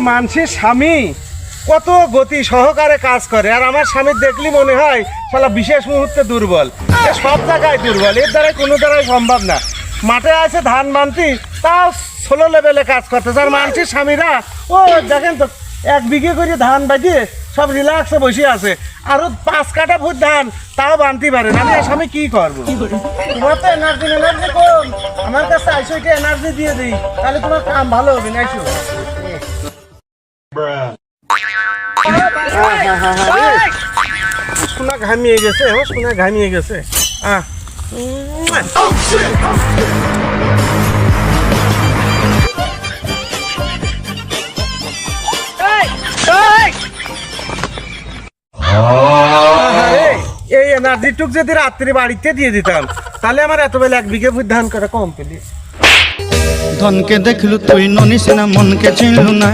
মানুষের স্বামী কত গতি সহকারে কাজ করে, আর আমার স্বামী দেখলি মনে হয় শালা বিশেষ মুহূর্তে দুর্বল। সব জায়গায় দুর্বল, এর দ্বারাই কোনো দ্বারাই সম্ভব না। মাঠে আছে ধান মানতি, তাও ষোলো লেভেলে কাজ করতেছে। আর মানুষের স্বামীরা ও দেখেন তো 1 বিঘে করে ধান বাজিয়ে সব রিল্যাক্সে বসে আছে, আরো 5 কাঠা ফুট ধান তাও বানতে পারে না। আমি স্বামী কি করবো? তোমার তো এনার্জি কম, আমার কাছে আইসো এটা এনার্জি দিয়ে দিই, তাহলে তোমার কাম ভালো হবে না। আইসো সোনা ঘামিয়ে গেছে, সোনা ঘামিয়ে গেছে। এই এনার্জিটুক যদি রাত্রি বাড়িতে দিয়ে দিতাম, তাহলে আমার এত বেলা 1 বিঘে ভূত ধান করা কম পেলি। ধনকে দেখলু তুই ননিস না, মনকে চিনলু না।